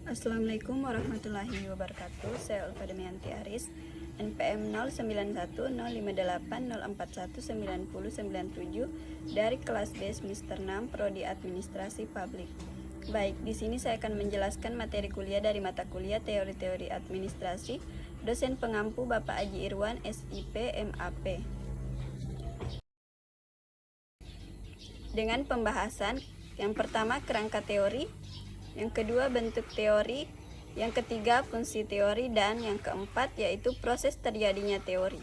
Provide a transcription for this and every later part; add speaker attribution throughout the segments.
Speaker 1: Assalamualaikum warahmatullahi wabarakatuh. Saya Ulfa Demianti Aris, NPM 09105804190997 dari kelas B semester 6 Prodi Administrasi Publik. Baik, di sini saya akan menjelaskan materi kuliah dari mata kuliah Teori-Teori Administrasi, dosen pengampu Bapak Aji Irwan, SIP, MAP. Dengan pembahasan yang pertama kerangka teori, yang kedua bentuk teori, yang ketiga fungsi teori, dan yang keempat yaitu proses terjadinya teori.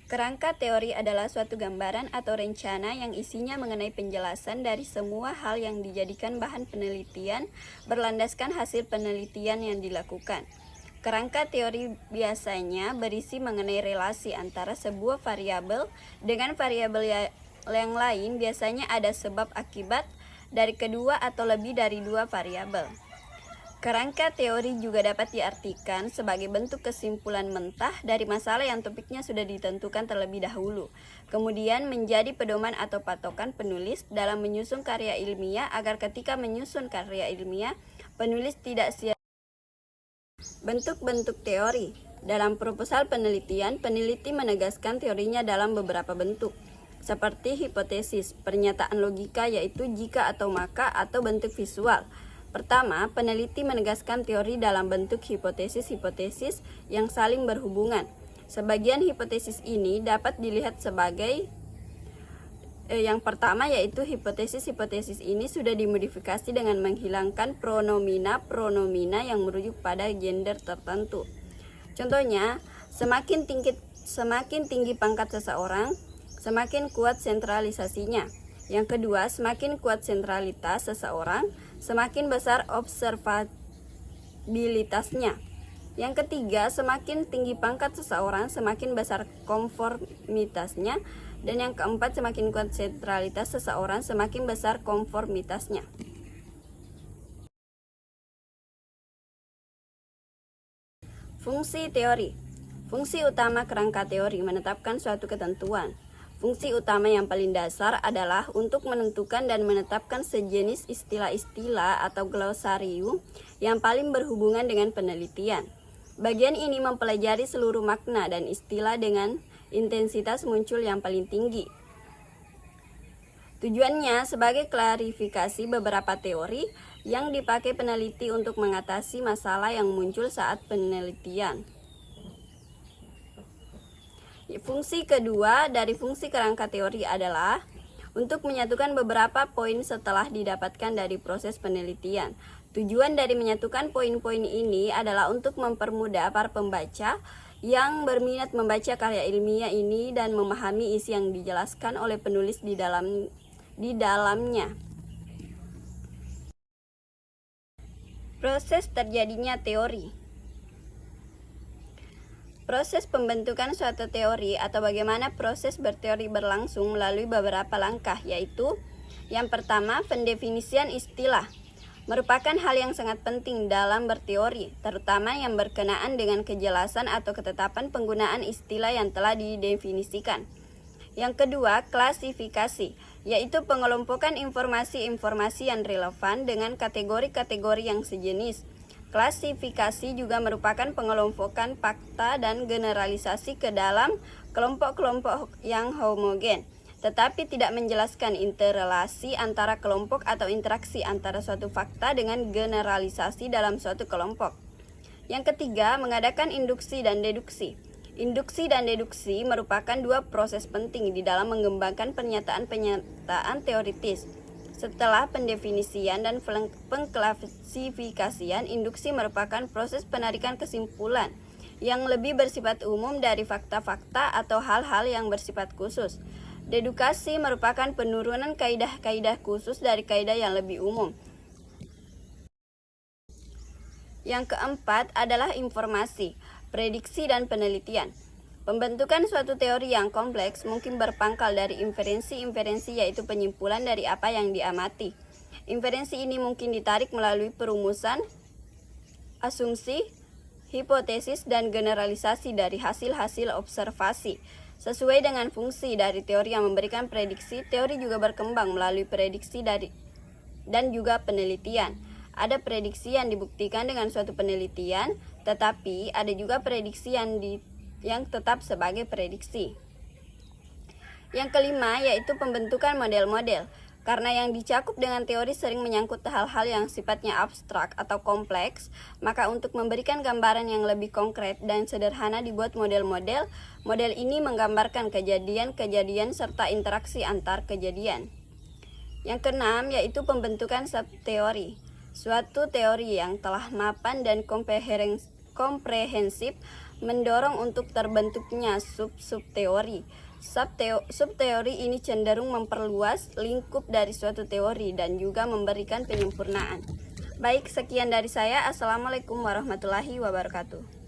Speaker 1: Kerangka teori adalah suatu gambaran atau rencana yang isinya mengenai penjelasan dari semua hal yang dijadikan bahan penelitian berlandaskan hasil penelitian yang dilakukan. Kerangka teori biasanya berisi mengenai relasi antara sebuah variabel dengan variabel yang lain, biasanya ada sebab akibat dari kedua atau lebih dari dua variabel. Kerangka teori juga dapat diartikan sebagai bentuk kesimpulan mentah dari masalah yang topiknya sudah ditentukan terlebih dahulu, kemudian menjadi pedoman atau patokan penulis dalam menyusun karya ilmiah agar ketika menyusun karya ilmiah, penulis tidak sia. Bentuk-bentuk teori. Dalam proposal penelitian, peneliti menegaskan teorinya dalam beberapa bentuk, seperti hipotesis, pernyataan logika yaitu jika atau maka, atau bentuk visual. Pertama, peneliti menegaskan teori dalam bentuk hipotesis-hipotesis yang saling berhubungan. Sebagian hipotesis ini dapat dilihat sebagai yang pertama, yaitu hipotesis-hipotesis ini sudah dimodifikasi dengan menghilangkan pronomina yang merujuk pada gender tertentu. Contohnya, semakin tinggi pangkat seseorang, semakin kuat sentralisasinya. Yang kedua, semakin kuat sentralitas seseorang, semakin besar observabilitasnya. Yang ketiga, semakin tinggi pangkat seseorang, semakin besar konformitasnya. Dan yang keempat, semakin kuat sentralitas seseorang, semakin besar konformitasnya. Fungsi teori. Fungsi utama kerangka teori menetapkan suatu ketentuan. Fungsi utama yang paling dasar adalah untuk menentukan dan menetapkan sejenis istilah-istilah atau glosarium yang paling berhubungan dengan penelitian. Bagian ini mempelajari seluruh makna dan istilah dengan intensitas muncul yang paling tinggi. Tujuannya sebagai klarifikasi beberapa teori yang dipakai peneliti untuk mengatasi masalah yang muncul saat penelitian. Fungsi kedua dari fungsi kerangka teori adalah untuk menyatukan beberapa poin setelah didapatkan dari proses penelitian. Tujuan dari menyatukan poin-poin ini adalah untuk mempermudah para pembaca yang berminat membaca karya ilmiah ini dan memahami isi yang dijelaskan oleh penulis di dalamnya. Proses terjadinya teori. Proses pembentukan suatu teori atau bagaimana proses berteori berlangsung melalui beberapa langkah, yaitu yang pertama, pendefinisian istilah. Merupakan hal yang sangat penting dalam berteori, terutama yang berkenaan dengan kejelasan atau ketetapan penggunaan istilah yang telah didefinisikan. Yang kedua, klasifikasi, yaitu pengelompokan informasi-informasi yang relevan dengan kategori-kategori yang sejenis. Klasifikasi juga merupakan pengelompokan fakta dan generalisasi ke dalam kelompok-kelompok yang homogen, tetapi tidak menjelaskan interrelasi antara kelompok atau interaksi antara suatu fakta dengan generalisasi dalam suatu kelompok. Yang ketiga, mengadakan induksi dan deduksi. Induksi dan deduksi merupakan dua proses penting di dalam mengembangkan pernyataan-pernyataan teoritis. Setelah pendefinisian dan pengklasifikasian, induksi merupakan proses penarikan kesimpulan yang lebih bersifat umum dari fakta-fakta atau hal-hal yang bersifat khusus. Dedukasi merupakan penurunan kaidah-kaidah khusus dari kaidah yang lebih umum. Yang keempat adalah informasi, prediksi, dan penelitian. Pembentukan suatu teori yang kompleks mungkin berpangkal dari inferensi-inferensi, yaitu penyimpulan dari apa yang diamati. Inferensi ini mungkin ditarik melalui perumusan, asumsi, hipotesis, dan generalisasi dari hasil-hasil observasi. Sesuai dengan fungsi dari teori yang memberikan prediksi, teori juga berkembang melalui prediksi dari dan juga penelitian. Ada prediksi yang dibuktikan dengan suatu penelitian, tetapi ada juga prediksi yang tetap sebagai prediksi. Yang kelima yaitu pembentukan model-model. Karena yang dicakup dengan teori sering menyangkut hal-hal yang sifatnya abstrak atau kompleks, maka untuk memberikan gambaran yang lebih konkret dan sederhana dibuat model-model. Model ini menggambarkan kejadian-kejadian serta interaksi antar kejadian. Yang keenam yaitu pembentukan subteori. Suatu teori yang telah mapan dan komprehensif mendorong untuk terbentuknya sub-subteori. Subteori ini cenderung memperluas lingkup dari suatu teori dan juga memberikan penyempurnaan. Baik, sekian dari saya. Assalamualaikum warahmatullahi wabarakatuh.